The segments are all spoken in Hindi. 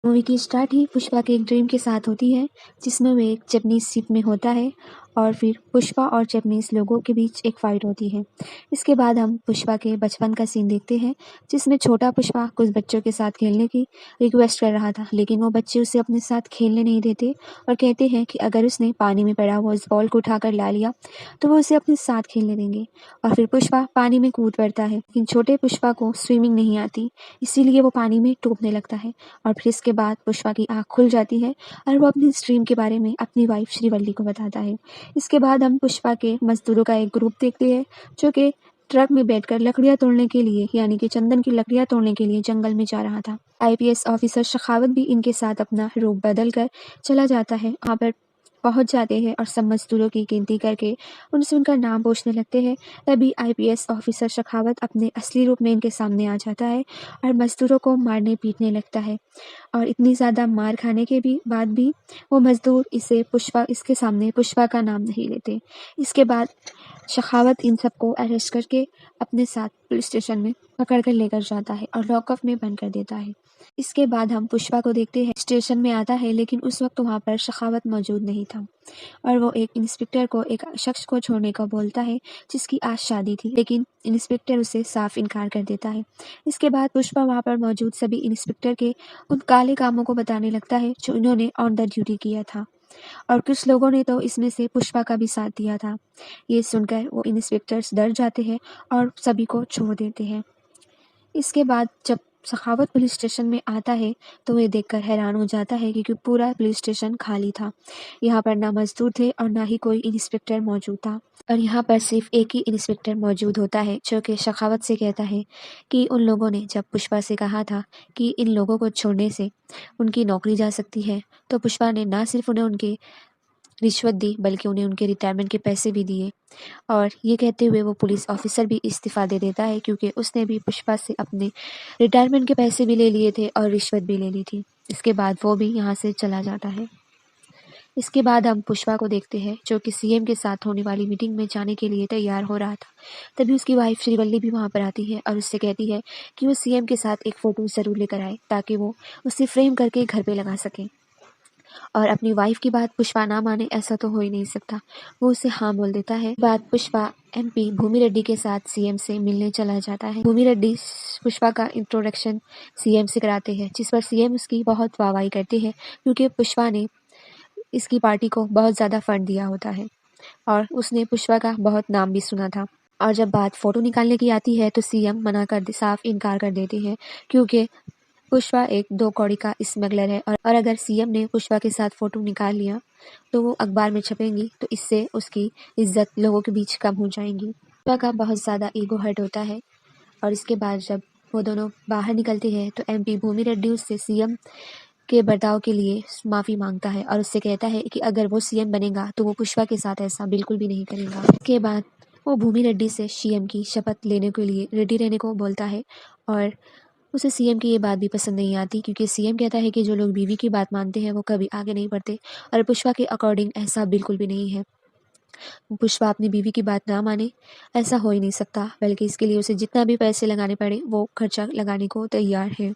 मूवी की स्टार्ट ही पुष्पा के एक ड्रीम के साथ होती है, जिसमें वो एक जापानीज शिप में होता है और फिर पुष्पा और जापानीज लोगों के बीच एक फाइट होती है। इसके बाद हम पुष्पा के बचपन का सीन देखते हैं, जिसमें छोटा पुष्पा कुछ बच्चों के साथ खेलने की रिक्वेस्ट कर रहा था, लेकिन वो बच्चे उसे अपने साथ खेलने नहीं देते और कहते हैं कि अगर उसने पानी में पड़ा हुआ उस बॉल को उठाकर ला लिया तो वो उसे अपने साथ खेलने देंगे। और फिर पुष्पा पानी में कूद पड़ता है, लेकिन छोटे पुष्पा को स्विमिंग नहीं आती, इसीलिए वो पानी में डूबने लगता है। और फिर इसके बाद पुष्पा की आँख खुल जाती है और वो अपनी इस ड्रीम के बारे में अपनी वाइफ श्रीवल्ली को बताता है। इसके बाद हम पुष्पा के मजदूरों का एक ग्रुप देखते हैं, जो कि ट्रक में बैठकर लकड़ियां तोड़ने के लिए, यानी कि चंदन की लकड़ियां तोड़ने के लिए जंगल में जा रहा था। आईपीएस ऑफिसर सखावत भी इनके साथ अपना रूप बदल कर चला जाता है। वहाँ पर पहुंच जाते हैं और सब मजदूरों की गिनती करके उनसे उनका नाम पूछने लगते हैं। तभी आईपीएस ऑफिसर सखावत अपने असली रूप में इनके सामने आ जाता है और मजदूरों को मारने पीटने लगता है। और इतनी ज़्यादा मार खाने के बाद भी वो मज़दूर इसके सामने पुष्पा का नाम नहीं लेते। इसके बाद सखावत इन सबको अरेस्ट करके अपने साथ पुलिस स्टेशन में पकड़ कर लेकर जाता है और लॉकअप में बंद कर देता है। इसके बाद हम पुष्पा को देखते हैं, स्टेशन में आता है, लेकिन उस वक्त वहाँ पर सखावत मौजूद नहीं था और वो एक इंस्पेक्टर को एक शख्स को छोड़ने को बोलता है, जिसकी आज शादी थी, लेकिन इंस्पेक्टर उसे साफ इनकार कर देता है। इसके बाद पुष्पा वहाँ पर मौजूद सभी इंस्पेक्टर के उन काले कामों को बताने लगता है जो इन्होंने ऑन द ड्यूटी किया था, और कुछ लोगों ने तो इसमें से पुष्पा का भी साथ दिया था। ये सुनकर वो इंस्पेक्टर्स डर जाते हैं और सभी को छोड़ देते हैं। इसके बाद जब सखावत पुलिस स्टेशन में आता है तो वह देखकर हैरान हो जाता है, क्योंकि पूरा पुलिस स्टेशन खाली था। यहाँ पर ना मजदूर थे और ना ही कोई इंस्पेक्टर मौजूद था, और यहाँ पर सिर्फ एक ही इंस्पेक्टर मौजूद होता है, जो कि सखावत से कहता है कि उन लोगों ने जब पुष्पा से कहा था कि इन लोगों को छोड़ने से उनकी नौकरी जा सकती है, तो पुष्पा ने ना सिर्फ उन्हें उनके रिश्वत दी, बल्कि उन्हें उनके रिटायरमेंट के पैसे भी दिए। और ये कहते हुए वो पुलिस ऑफिसर भी इस्तीफ़ा दे देता है, क्योंकि उसने भी पुष्पा से अपने रिटायरमेंट के पैसे भी ले लिए थे और रिश्वत भी ले ली थी। इसके बाद वो भी यहाँ से चला जाता है। इसके बाद हम पुष्पा को देखते हैं, जो कि सीएम के साथ होने वाली मीटिंग में जाने के लिए तैयार हो रहा था। तभी उसकी वाइफ श्रीवल्ली भी वहाँ पर आती है और उससे कहती है कि वो सीएम के साथ एक फ़ोटो ज़रूर लेकर आए, ताकि वो उसे फ्रेम करके घर पे लगा सकें। और अपनी वाइफ की बात पुष्पा ना माने, ऐसा तो हो ही नहीं सकता। वो उसे हाँ बोल देता है। बात पुष्पा एमपी भूमि रेड्डी के साथ सीएम से मिलने चला जाता है। भूमि रेड्डी पुष्पा का इंट्रोडक्शन सीएम से कराते हैं, जिस पर सीएम उसकी बहुत वाहवाही करते हैं, क्योंकि पुष्पा ने इसकी पार्टी को बहुत ज़्यादा फंड दिया होता है और उसने पुष्पा का बहुत नाम भी सुना था। और जब बात फ़ोटो निकालने की आती है तो सीएम साफ इनकार कर देते हैं, क्योंकि पुष्पा एक 2 कौड़ी का स्मगलर है, और अगर सीएम ने पुष्पा के साथ फ़ोटो निकाल लिया तो वो अखबार में छपेंगी, तो इससे उसकी इज़्ज़त लोगों के बीच कम हो जाएगी। पुष्पा का बहुत ज़्यादा ईगो हर्ट होता है। और इसके बाद जब वो दोनों बाहर निकलते हैं तो एमपी भूमि रेड्डी उससे सीएम के बर्ताव के लिए माफ़ी मांगता है और उससे कहता है कि अगर वो सीएम बनेगा तो वो पुष्पा के साथ ऐसा बिल्कुल भी नहीं करेगा। इसके बाद वो भूमि रेड्डी से सीएम की शपथ लेने के लिए रेडी रहने को बोलता है, और उसे सीएम की ये बात भी पसंद नहीं आती, क्योंकि सीएम कहता है कि जो लोग बीवी की बात मानते हैं वो कभी आगे नहीं बढ़ते, और पुष्पा के अकॉर्डिंग ऐसा बिल्कुल भी नहीं है। पुष्पा अपनी बीवी की बात ना माने, ऐसा हो ही नहीं सकता, बल्कि इसके लिए उसे जितना भी पैसे लगाने पड़े वो खर्चा लगाने को तैयार है।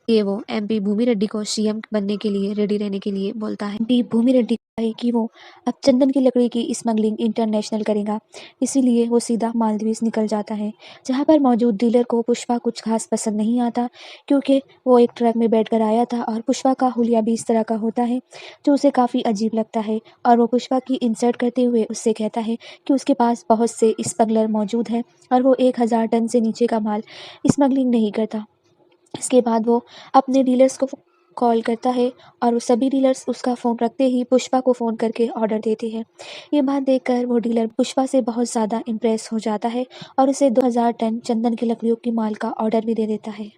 ये वो एमपी भूमि रेड्डी को सीएम बनने के लिए रेडी रहने के लिए बोलता है। एमपी भूमि रेड्डी कहता है कि वो अब चंदन की लकड़ी की स्मगलिंग इंटरनेशनल करेगा, इसीलिए वो सीधा मालदीव्स निकल जाता है, जहाँ पर मौजूद डीलर को पुष्पा कुछ खास पसंद नहीं आता, क्योंकि वो एक ट्रक में बैठकर आया था और पुष्पा का हुलिया भी इस तरह का होता है जो उसे काफ़ी अजीब लगता है। और वो पुष्पा की इंसल्ट करते हुए उससे कहता है कि उसके पास बहुत से स्मगलर मौजूद हैं और वो 1000 टन से नीचे का माल स्मगलिंग नहीं करता। इसके बाद वो अपने डीलर्स को कॉल करता है और वो सभी डीलर्स उसका फ़ोन रखते ही पुष्पा को फ़ोन करके ऑर्डर देते हैं। ये बात देखकर वो डीलर पुष्पा से बहुत ज़्यादा इम्प्रेस हो जाता है और उसे 2000 टन चंदन की लकड़ियों की माल का ऑर्डर भी दे देता है।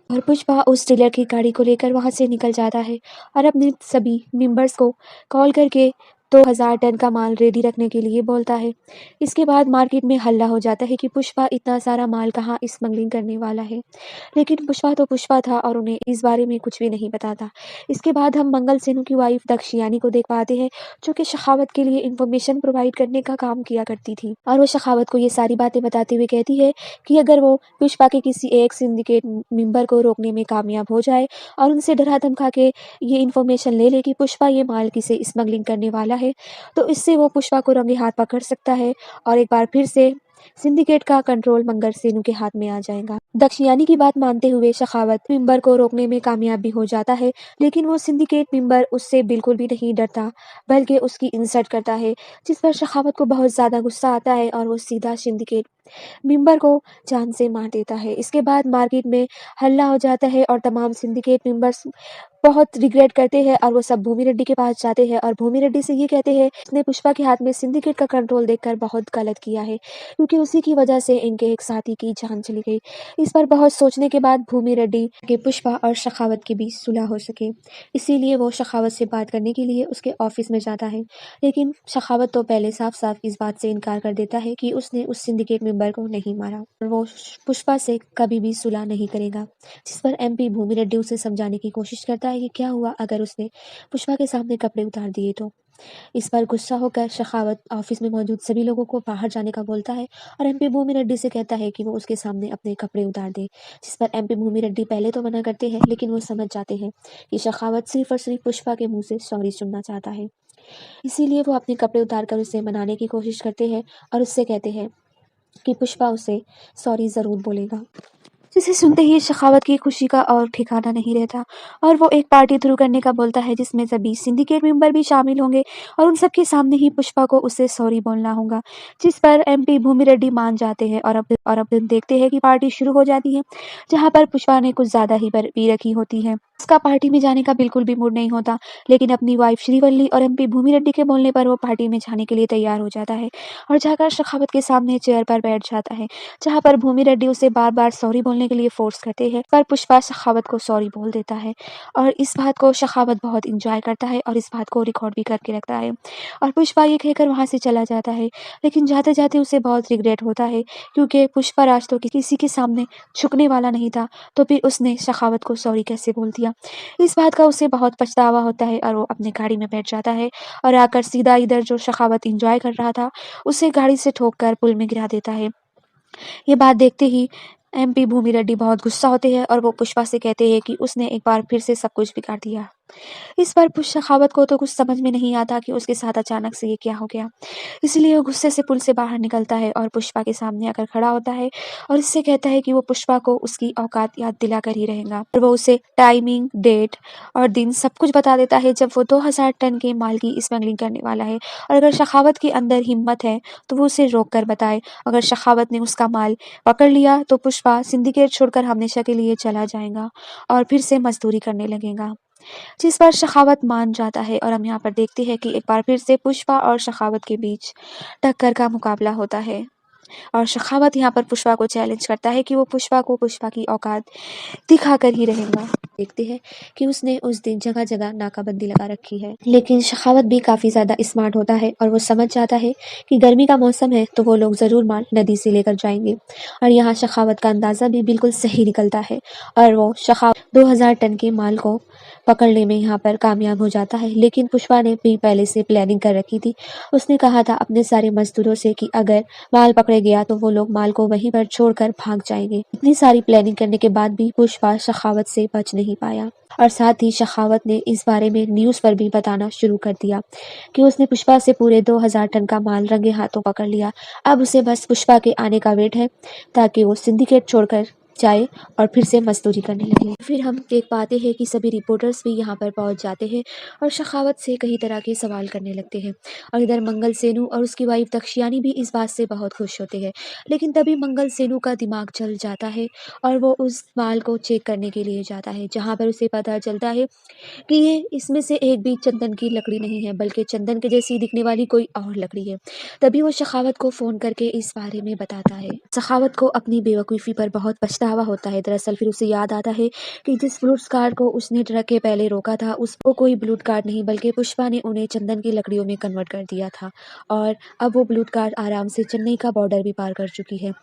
और पुष्पा उस डीलर की गाड़ी को लेकर वहाँ से निकल जाता है और अपने सभी मेंबर्स को कॉल करके 2000 टन का माल रेडी रखने के लिए बोलता है। इसके बाद मार्केट में हल्ला हो जाता है कि पुष्पा इतना सारा माल कहाँ स्मगलिंग करने वाला है। लेकिन पुष्पा तो पुष्पा था और उन्हें इस बारे में कुछ भी नहीं पता था। इसके बाद हम मंगल सेनु की वाइफ दक्षयानी को देख पाते हैं, जो कि शेखावत के लिए इन्फॉर्मेशन प्रोवाइड करने का काम किया करती थी। और वो शेखावत को ये सारी बातें बताते हुए कहती है कि अगर वो पुष्पा के किसी एक सिंडिकेट मेंबर को रोकने में कामयाब हो जाए और उनसे डरा धमका के ये इन्फॉर्मेशन ले ले कि पुष्पा ये माल किसे स्मगलिंग करने वाला है, तो इससे वो पुष्पा को रंगे हाथ पकड़ सकता है और एक बार फिर से सिंडिकेट का कंट्रोल मंगल सेनु के हाथ में आ जाएगा। दक्षयानी की बात मानते हुए शेखावत मेंबर को रोकने में कामयाब भी हो जाता है, लेकिन वो सिंडिकेट मेंबर उससे बिल्कुल भी नहीं डरता, बल्कि उसकी इंसल्ट करता है, जिस पर शेखावत को बहुत ज़्यादा गुस्सा आता है और वो सीधा सिंडिकेट मेंबर को जान से मार देता है। इसके बाद मार्केट में हल्ला हो जाता है और तमाम सिंडिकेट मेंबर्स बहुत रिग्रेट करते हैं और वो सब भूमि रेड्डी के पास जाते हैं और भूमि रेड्डी से ये कहते हैं उसने पुष्पा के हाथ में सिंडिकेट का कंट्रोल देखकर बहुत गलत किया है, क्योंकि उसी की वजह से इनके एक साथी की जान चली गई। इस पर बहुत सोचने के बाद भूमि रेड्डी के पुष्पा और शेखावत के बीच सुलह हो सके, इसीलिए वो शेखावत से बात करने के लिए उसके ऑफिस में जाता है। लेकिन शेखावत तो पहले साफ साफ इस बात से इनकार कर देता है कि उसने उस सिंडिकेट मेंबर को नहीं मारा और वो पुष्पा से कभी भी सुलह नहीं करेगा। जिस पर एमपी भूमि रेड्डी उसे समझाने की कोशिश करता है कि क्या हुआ अगर उसने पुष्पा के सामने कपड़े उतार दिए तो। इस पर गुस्सा होकर शेखावत ऑफिस में मौजूद सभी लोगों को बाहर जाने का बोलता है और एमपी भूमि रेड्डी से कहता है कि वो उसके सामने अपने कपड़े उतार दे। जिस पर एमपी भूमि रेड्डी पहले तो मना करते हैं, लेकिन वो समझ जाते हैं कि शेखावत सिर्फ और सिर्फ पुष्पा के मुंह से सॉरी सुनना चाहता है। इसीलिए वो अपने कपड़े उतार कर उसे मनाने की कोशिश करते हैं और उससे कहते हैं कि पुष्पा उसे सॉरी ज़रूर बोलेगा। जिसे सुनते ही शेखावत की खुशी का और ठिकाना नहीं रहता और वो एक पार्टी थ्रू करने का बोलता है, जिसमें सभी सिंडिकेट मेंबर भी शामिल होंगे और उन सबके सामने ही पुष्पा को उसे सॉरी बोलना होगा। जिस पर एमपी भूमि रेड्डी मान जाते हैं और अब दिन देखते हैं कि पार्टी शुरू हो जाती है, जहाँ पर पुष्पा ने कुछ ज़्यादा ही पी रखी होती है। उसका पार्टी में जाने का बिल्कुल भी मूड नहीं होता, लेकिन अपनी वाइफ श्रीवल्ली और एमपी भूमि रेड्डी के बोलने पर वो पार्टी में जाने के लिए तैयार हो जाता है और जाकर शेखावत के सामने चेयर पर बैठ जाता है, जहाँ पर भूमि रेड्डी उसे बार बार सॉरी बोलने के लिए फोर्स करते हैं, पर पुष्पा शेखावत को सॉरी बोल देता है और इस बात को शेखावत बहुत इंजॉय करता है और इस बात को रिकॉर्ड भी करके रखता है और पुष्पा ये कहकर वहाँ से चला जाता है। लेकिन जाते जाते उसे बहुत रिग्रेट होता है, क्योंकि पुष्पा राज तो किसी के सामने झुकने वाला नहीं था, तो फिर उसने शेखावत को सॉरी कैसे बोल दिया। इस बात का उसे बहुत पछतावा होता है और वो अपनी गाड़ी में बैठ जाता है और आकर सीधा इधर जो शेखावत इंजॉय कर रहा था उसे गाड़ी से ठोककर पुल में गिरा देता है। ये बात देखते ही एमपी भूमि रेड्डी बहुत गुस्सा होते हैं और वो पुष्पा से कहते हैं कि उसने एक बार फिर से सब कुछ बिगाड़ दिया। इस पर शेखावत को तो कुछ समझ में नहीं आता कि उसके साथ अचानक से ये क्या हो गया, इसलिए वो गुस्से से पुल से बाहर निकलता है और पुष्पा के सामने आकर खड़ा होता है और इससे कहता है कि वो पुष्पा को उसकी औकात याद दिलाकर ही रहेगा और वो उसे टाइमिंग, डेट और दिन सब कुछ बता देता है जब वो 2000 टन के माल की स्मगलिंग करने वाला है और अगर शेखावत के अंदर हिम्मत है तो वो उसे रोक कर बताए। अगर शेखावत ने उसका माल पकड़ लिया तो पुष्पा सिंडिकेट छोड़कर हमेशा के लिए चला जाएगा और फिर से मजदूरी करने लगेगा। जिस पर शेखावत मान जाता है और हम यहाँ पर देखते हैं कि एक बार फिर से पुष्पा और शेखावत के बीच टक्कर का मुकाबला होता है और शेखावत यहाँ पर पुष्पा को चैलेंज करता है कि वो पुष्पा को पुष्पा की औकात दिखाकर ही रहेगा। देखते हैं कि उसने उस दिन जगह जगह नाकाबंदी लगा रखी है, लेकिन शेखावत भी काफी ज्यादा स्मार्ट होता है और वो समझ जाता है कि गर्मी का मौसम है तो वो लोग जरूर माल नदी से लेकर जाएंगे और यहाँ शेखावत का अंदाजा भी बिल्कुल सही निकलता है और वो शेखावत 2000 टन के माल को पकड़ने में यहाँ पर कामयाब हो जाता है। लेकिन पुष्पा ने भी पहले से प्लानिंग कर रखी थी। उसने कहा था अपने सारे मजदूरों से कि अगर माल पकड़े गया तो वो लोग माल को वहीं पर छोड़कर भाग जाएंगे। इतनी सारी प्लानिंग करने के बाद भी पुष्पा शेखावत से बच नहीं पाया और साथ ही शेखावत ने इस बारे में न्यूज़ पर भी बताना शुरू कर दिया कि उसने पुष्पा से पूरे 2000 टन का माल रंगे हाथों पकड़ लिया। अब उसे बस पुष्पा के आने का वेट है ताकि वो सिंडिकेट छोड़कर जाए और फिर से मजदूरी करने लगे। फिर हम देख पाते हैं कि सभी रिपोर्टर्स भी यहाँ पर पहुँच जाते हैं और शेखावत से कई तरह के सवाल करने लगते हैं और इधर मंगल सेनु और उसकी वाइफ दक्षयानी भी इस बात से बहुत खुश होते हैं। लेकिन तभी मंगल सेनु का दिमाग चल जाता है और वो उस माल को चेक करने के लिए जाता है, जहाँ पर उसे पता चलता है कि ये इसमें से एक भी चंदन की लकड़ी नहीं है, बल्कि चंदन के जैसी दिखने वाली कोई और लकड़ी है। तभी वो शेखावत को फ़ोन करके इस बारे में बताता है। शेखावत को अपनी बेवकूफ़ी पर बहुत पछतावा पछतावा होता है। दरअसल फिर उसे याद आता है कि जिस फ्रूट्स कार्ड को उसने ट्रक के पहले रोका था उसको कोई ब्लूट कार्ड नहीं बल्कि पुष्पा ने उन्हें चंदन की लकड़ियों में कन्वर्ट कर दिया था और अब वो ब्लूट कार्ड आराम से चेन्नई का बॉर्डर भी पार कर चुकी है।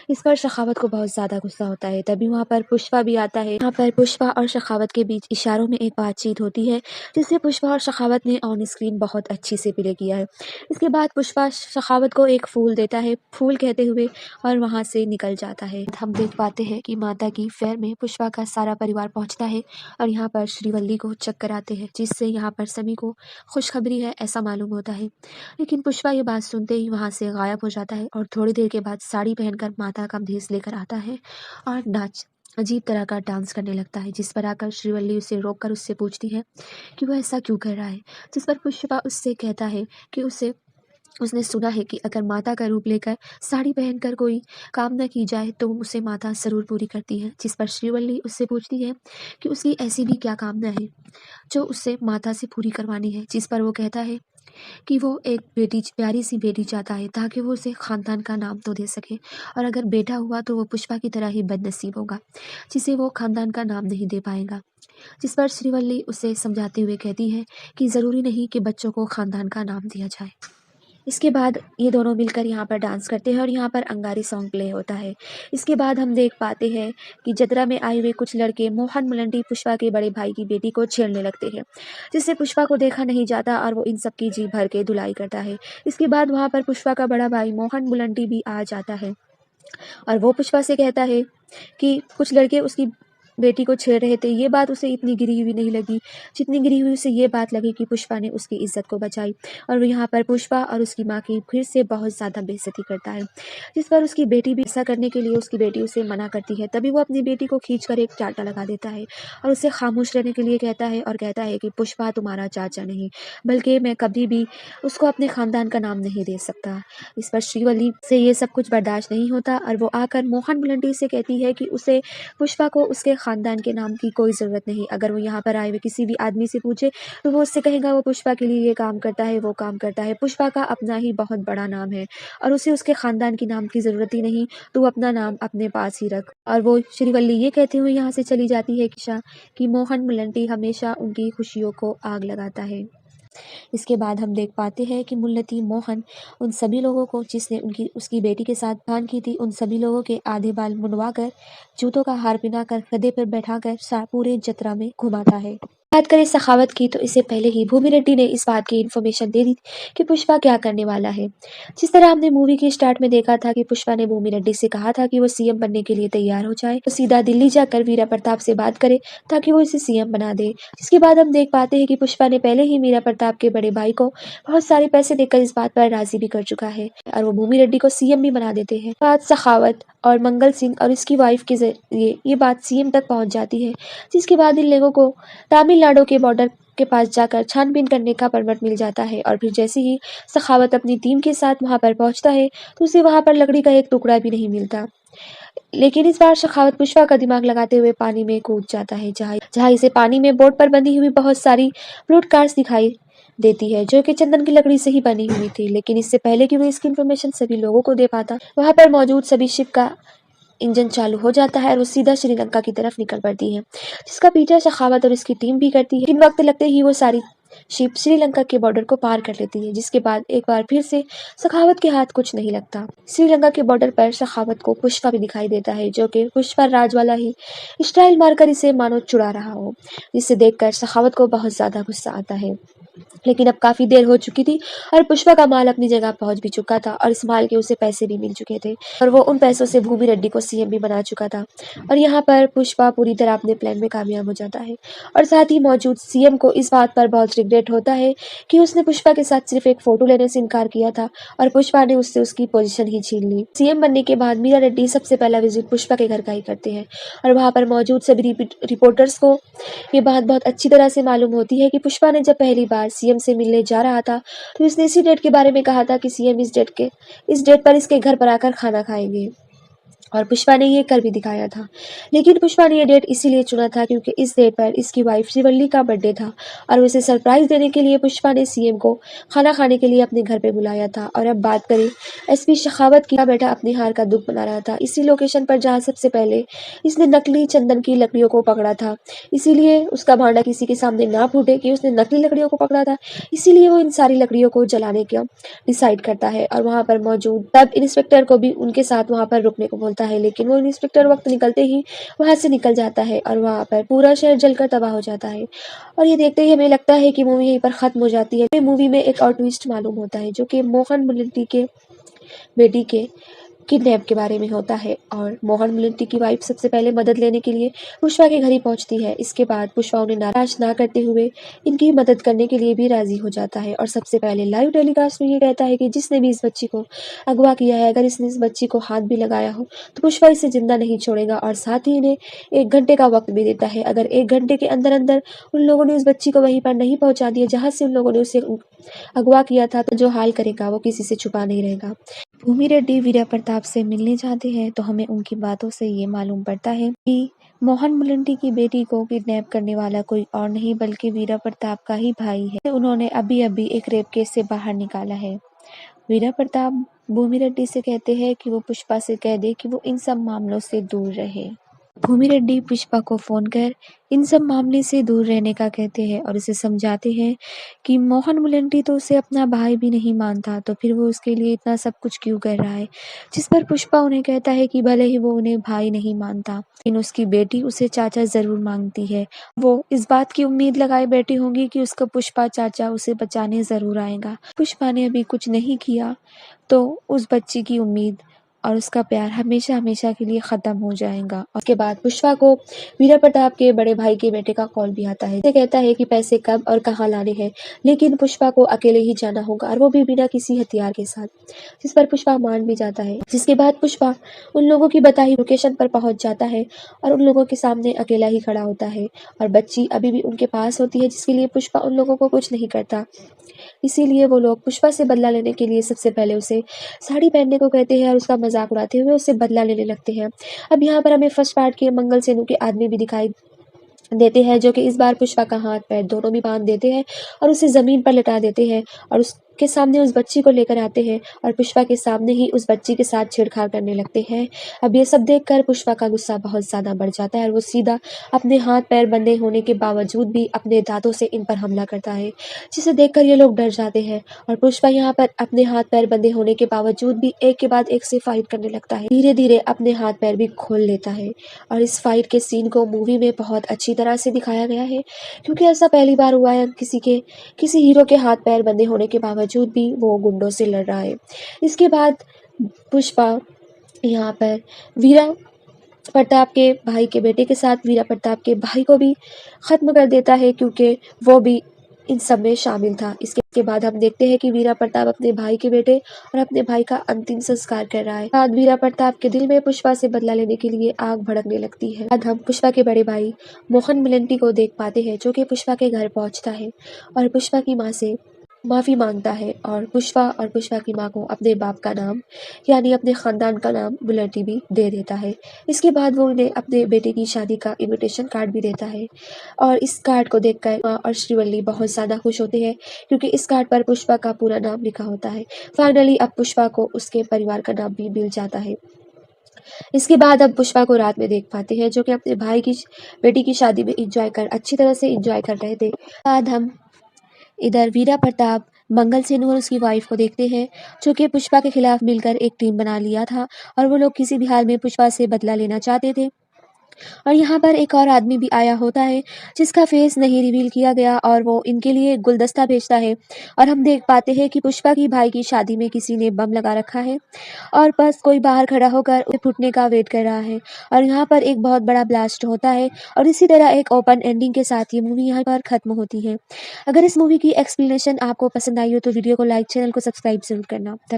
इस पर सखावत को बहुत ज़्यादा गुस्सा होता है। तभी वहाँ पर पुष्पा भी आता है। यहाँ पर पुष्पा और सखावत के बीच इशारों में एक बातचीत होती है जिसे पुष्पा और सखावत ने ऑन स्क्रीन बहुत अच्छी से प्ले किया है। इसके बाद पुष्पा सखावत को एक फूल देता है, फूल कहते हुए, और वहाँ से निकल जाता है। हम देख पाते हैं कि माता की फेयर में पुष्पा का सारा परिवार पहुँचता है और यहाँ पर श्रीवल्ली को चक्कर आते हैं जिससे यहाँ पर सभी को खुशखबरी है ऐसा मालूम होता है। लेकिन पुष्पा ये बात सुनते ही वहाँ से गायब हो जाता है और थोड़ी देर के बाद साड़ी पहनकर माता का भेष लेकर आता है और नाच अजीब तरह का डांस करने लगता है, जिस पर आकर श्रीवल्ली उसे रोककर उससे पूछती है कि वो ऐसा क्यों कर रहा है। जिस पर पुष्पा उससे कहता है कि उसने सुना है कि अगर माता का रूप लेकर साड़ी पहनकर कोई कामना की जाए तो उसे माता ज़रूर पूरी करती है। जिस पर श्रीवल्ली उससे पूछती है कि उसकी ऐसी भी क्या कामना है जो उससे माता से पूरी करवानी है। जिस पर वो कहता है कि वो एक बेटी, प्यारी सी बेटी चाहता है ताकि वो उसे खानदान का नाम तो दे सके, और अगर बेटा हुआ तो वो पुष्पा की तरह ही बदनसीब होगा जिसे वो खानदान का नाम नहीं दे पाएगा। जिस पर श्रीवल्ली उसे समझाते हुए कहती है कि ज़रूरी नहीं कि बच्चों को खानदान का नाम दिया जाए। इसके बाद ये दोनों मिलकर यहाँ पर डांस करते हैं और यहाँ पर अंगारी सॉन्ग प्ले होता है। इसके बाद हम देख पाते हैं कि जतरा में आए हुए कुछ लड़के मोहन मुलंडी पुष्पा के बड़े भाई की बेटी को छेड़ने लगते हैं जिससे पुष्पा को देखा नहीं जाता और वो इन सब की जी भर के धुलाई करता है। इसके बाद वहाँ पर पुष्पा का बड़ा भाई मोहन मुलंडी भी आ जाता है और वो पुष्पा से कहता है कि कुछ लड़के उसकी बेटी को छेड़ रहे थे। ये बात उसे इतनी गिरी हुई नहीं लगी जितनी गिरी हुई उसे ये बात लगी कि पुष्पा ने उसकी इज्जत को बचाई, और वो यहाँ पर पुष्पा और उसकी माँ की फिर से बहुत ज़्यादा बेइज्जती करता है। जिस पर उसकी बेटी भी ऐसा करने के लिए उसकी बेटी उसे मना करती है। तभी वो अपनी बेटी को खींचकर एक चांटा लगा देता है और उसे खामोश रहने के लिए कहता है और कहता है कि पुष्पा तुम्हारा चाचा नहीं बल्कि मैं कभी भी उसको अपने खानदान का नाम नहीं दे सकता। इस पर श्रीवल्ली से ये सब कुछ बर्दाश्त नहीं होता और वो आकर मोहन मुलंडी से कहती है कि उसे पुष्पा को उसके खानदान के नाम की कोई ज़रूरत नहीं। अगर वो यहाँ पर आए हुए किसी भी आदमी से पूछे तो वो उससे कहेगा वो पुष्पा के लिए ये काम करता है, वो काम करता है। पुष्पा का अपना ही बहुत बड़ा नाम है और उसे उसके खानदान के नाम की ज़रूरत ही नहीं, तो वो अपना नाम अपने पास ही रख। और वो श्रीवल्ली ये कहते हुए यहाँ से चली जाती है कि मोहन मुलंडी हमेशा उनकी खुशियों को आग लगाता है। इसके बाद हम देख पाते हैं कि मुल्लती मोहन उन सभी लोगों को जिसने उसकी बेटी के साथ भान की थी, उन सभी लोगों के आधे बाल मुंडवाकर जूतों का हार पहनाकर गधे पर बैठाकर पूरे जतरा में घुमाता है। बात करें सखावत की तो इससे पहले ही भूमि रेड्डी ने इस बात की इन्फॉर्मेशन दे दी कि पुष्पा क्या करने वाला है। जिस तरह हमने मूवी के स्टार्ट में देखा था कि पुष्पा ने भूमि रेड्डी से कहा था कि वो सीएम बनने के लिए तैयार हो जाए, तो सीधा दिल्ली जाकर वीरा प्रताप से बात करे ताकि वो इसे सीएम बना दे। जिसके बाद हम देख पाते हैं कि पुष्पा ने पहले ही मीरा प्रताप के बड़े भाई को बहुत सारे पैसे देकर इस बात पर राजी भी कर चुका है और वो भूमि रेड्डी को सीएम भी बना देते हैं। बात सखावत और मंगल सिंह और इसकी वाइफ के जरिए ये बात सीएम तक पहुंच जाती है, जिसके बाद इन लोगों को तमिलनाडु के बॉर्डर के पास जाकर छानबीन करने का परमिट मिल जाता है। और फिर जैसे ही सखावत अपनी टीम के साथ वहां पर पहुंचता है तो उसे वहां पर लकड़ी का एक टुकड़ा भी नहीं मिलता। लेकिन इस बार सखावत पुष्पा का दिमाग लगाते हुए पानी में कूद जाता है, जहाँ इसे पानी में बोट पर बंधी हुई बहुत सारी फ्रूट कार्स दिखाई देती है जो कि चंदन की लकड़ी से ही बनी हुई थी। लेकिन इससे पहले कि वो इसकी इन्फॉर्मेशन सभी लोगों को दे पाता, वहां पर मौजूद सभी शिप का इंजन चालू हो जाता है और वो सीधा श्रीलंका की तरफ निकल पड़ती है, जिसका पीछा सखावत और इसकी टीम भी करती है। लेकिन वक्त लगते ही वो सारी शिप श्रीलंका के बॉर्डर को पार कर लेती है, जिसके बाद एक बार फिर से सखावत के हाथ कुछ नहीं लगता। श्रीलंका के बॉर्डर पर सखावत को पुष्पा भी दिखाई देता है जो कि पुष्पा राज वाला ही स्टाइल मारकर इसे मानो चुरा रहा हो, जिसे देखकर सखावत को बहुत ज्यादा गुस्सा आता है। लेकिन अब काफी देर हो चुकी थी और पुष्पा का माल अपनी जगह पहुंच भी चुका था और इस माल के उसे पैसे भी मिल चुके थे और वो उन पैसों से भूमि रेड्डी को सीएम भी बना चुका था। और यहाँ पर पुष्पा पूरी तरह अपने प्लान में कामयाब हो जाता है और साथ ही मौजूद सीएम को इस बात पर बहुत रिग्रेट होता है कि उसने पुष्पा के साथ सिर्फ एक फोटो लेने से इनकार किया था और पुष्पा ने उससे उसकी पोजीशन ही छीन ली। सीएम बनने के बाद मीरा रेड्डी सबसे पहला विजिट पुष्पा के घर का ही करते हैं और वहाँ पर मौजूद सभी रिपोर्टर्स को ये बात बहुत अच्छी तरह से मालूम होती है कि पुष्पा ने जब पहली बार सीएम से मिलने जा रहा था तो इसने इसी डेट के बारे में कहा था कि सीएम इस डेट पर इसके घर पर आकर खाना खाएंगे। और पुष्पा ने ये कर भी दिखाया था। लेकिन पुष्पा ने ये डेट इसीलिए चुना था क्योंकि इस डेट पर इसकी वाइफ श्रीवल्ली का बर्थडे था और उसे सरप्राइज देने के लिए पुष्पा ने सीएम को खाना खाने के लिए अपने घर पे बुलाया था। और अब बात करें एसपी शेखावत की, बेटा अपनी हार का दुख मना रहा था इसी लोकेशन पर जहाँ सबसे पहले इसने नकली चंदन की लकड़ियों को पकड़ा था। इसीलिए उसका भांडा किसी के सामने ना फूटे कि उसने नकली लकड़ियों को पकड़ा था, इसीलिए वो इन सारी लकड़ियों को जलाने का डिसाइड करता है और वहाँ पर मौजूद तब इंस्पेक्टर को भी उनके साथ वहाँ पर रुकने को बोलता है। लेकिन वो इंस्पेक्टर वक्त निकलते ही वहाँ से निकल जाता है और वहाँ पर पूरा शहर जलकर तबाह हो जाता है। और ये देखते ही हमें लगता है कि मूवी यहीं पर खत्म हो जाती है। मूवी में एक और ट्विस्ट मालूम होता है जो कि मोहन मुलट्टी के बेटी के किडनैप के बारे में होता है और मोहन मुलट्टी की वाइफ सबसे पहले मदद लेने के लिए पुष्पा के घर ही पहुंचती है। इसके बाद पुष्पा उन्हें नाराज ना करते हुए इनकी मदद करने के लिए भी राजी हो जाता है और सबसे पहले लाइव टेलीकास्ट में ये कहता है कि जिसने भी इस बच्ची को अगवा किया है, अगर इसने इस बच्ची को हाथ भी लगाया हो तो पुष्पा इसे जिंदा नहीं छोड़ेगा और साथ ही इन्हें 1 घंटे का वक्त भी देता है। अगर 1 घंटे के अंदर अंदर उन लोगों ने उस बच्ची को वहीं पर नहीं पहुंचा दिया जहाँ से उन लोगों ने उसे अगवा किया था, तो जो हाल करेगा वो किसी से छुपा नहीं रहेगा। भूमि रेड्डी वीरा प्रताप से मिलने जाते हैं तो हमें उनकी बातों से ये मालूम पड़ता है कि मोहन मुलट्टी की बेटी को किडनैप करने वाला कोई और नहीं बल्कि वीरा प्रताप का ही भाई है। उन्होंने अभी अभी एक रेप केस से बाहर निकाला है। वीरा प्रताप भूमि रेड्डी से कहते हैं कि वो पुष्पा से कह दे कि वो इन सब मामलों से दूर रहे। भूमि रेड्डी पुष्पा को फोन कर इन सब मामले से दूर रहने का कहते हैं और उसे समझाते हैं कि मोहन मुलट्टी तो उसे अपना भाई भी नहीं मानता, तो फिर वो उसके लिए इतना सब कुछ क्यों कर रहा है। जिस पर पुष्पा उन्हें कहता है कि भले ही वो उन्हें भाई नहीं मानता लेकिन उसकी बेटी उसे चाचा जरूर मांगती है। वो इस बात की उम्मीद लगाए बैठी होंगी कि उसका पुष्पा चाचा उसे बचाने जरूर आएगा। पुष्पा ने अभी कुछ नहीं किया तो उस बच्ची की उम्मीद और उसका प्यार हमेशा हमेशा के लिए खत्म हो जाएगा। उसके बाद पुष्पा को वीरा प्रताप के बड़े भाई के बेटे का कॉल भी आता है। कहता है कि पैसे कब और कहाँ लाने हैं, लेकिन पुष्पा को अकेले ही जाना होगा और वो भी बिना किसी हथियार के साथ, जिस पर पुष्पा मान भी जाता है। जिसके बाद पुष्पा उन लोगों की बताई लोकेशन पर पहुंच जाता है और उन लोगों के सामने अकेला ही खड़ा होता है और बच्ची अभी भी उनके पास होती है, जिसके लिए पुष्पा उन लोगों को कुछ नहीं करता। इसीलिए वो लोग पुष्पा से बदला लेने के लिए सबसे पहले उसे साड़ी पहनने को कहते हैं और उसका मजाक उड़ाते हुए उससे बदला लेने लगते हैं। अब यहाँ पर हमें फर्स्ट पार्ट के मंगल सेनु के आदमी भी दिखाई देते हैं जो कि इस बार पुष्पा का हाथ पैर दोनों भी बांध देते हैं और उसे जमीन पर लटा देते हैं और उसके सामने उस बच्ची को लेकर आते हैं और पुष्पा के सामने ही उस बच्ची के साथ छेड़छाड़ करने लगते हैं। अब ये सब देखकर पुष्पा का गुस्सा बहुत ज्यादा बढ़ जाता है और वो सीधा अपने हाथ पैर बंधे होने के बावजूद भी अपने दांतों से इन पर हमला करता है, जिसे देखकर ये लोग डर जाते हैं और पुष्पा यहाँ पर अपने हाथ पैर बंधे होने के बावजूद भी एक के बाद एक से फाइट करने लगता है। धीरे धीरे अपने हाथ पैर भी खोल लेता है और इस फाइट के सीन को मूवी में बहुत अच्छी तरह से दिखाया गया है, क्योंकि ऐसा पहली बार हुआ है किसी हीरो के हाथ पैर बंधे होने के बावजूद भी वो गुंडों से लड़ रहा है। इसके बाद पुष्पा यहाँ पर वीरा प्रताप के भाई के बेटे के साथ वीरा प्रताप के भाई को भी खत्म कर देता है, क्योंकि वो भी इन सब में शामिल था। इसके बाद हम देखते हैं कि वीरा प्रताप अपने भाई के बेटे और अपने भाई का अंतिम संस्कार कर रहा है। बाद वीरा प्रताप के दिल में पुष्पा से बदला लेने के लिए आग भड़कने लगती है। बाद हम पुष्पा के बड़े भाई मोहन मुलट्टी को देख पाते हैं जो कि पुष्पा के घर पहुंचता है और पुष्पा की माँ से माफी मांगता है और पुष्पा की माँ को अपने बाप का नाम यानी अपने खानदान का नाम मुलट्टी भी दे देता है। इसके बाद वो उन्हें अपने बेटे की शादी का इनविटेशन कार्ड भी देता है और इस कार्ड को देखकर माँ और श्रीवल्ली बहुत ज्यादा खुश होते हैं, क्योंकि इस कार्ड पर पुष्पा का पूरा नाम लिखा होता है। फाइनली अब पुष्पा को उसके परिवार का नाम भी मिल जाता है। इसके बाद अब पुष्पा को रात में देख पाते हैं जो कि अपने भाई की बेटी की शादी में अच्छी तरह से इंजॉय कर रहे थे। बाद हम इधर वीरा प्रताप मंगल सेन और उसकी वाइफ को देखते हैं जो कि पुष्पा के खिलाफ मिलकर एक टीम बना लिया था और वो लोग किसी भी हाल में पुष्पा से बदला लेना चाहते थे। और यहाँ पर एक और आदमी भी आया होता है जिसका फेस नहीं रिवील किया गया और वो इनके लिए एक गुलदस्ता भेजता है और हम देख पाते हैं कि पुष्पा की भाई की शादी में किसी ने बम लगा रखा है और बस कोई बाहर खड़ा होकर उसे फूटने का वेट कर रहा है और यहाँ पर एक बहुत बड़ा ब्लास्ट होता है और इसी तरह एक ओपन एंडिंग के साथ ये मूवी यहाँ पर खत्म होती है। अगर इस मूवी की एक्सप्लेनेशन आपको पसंद आई हो तो वीडियो को लाइक, चैनल को सब्सक्राइब जरूर करना।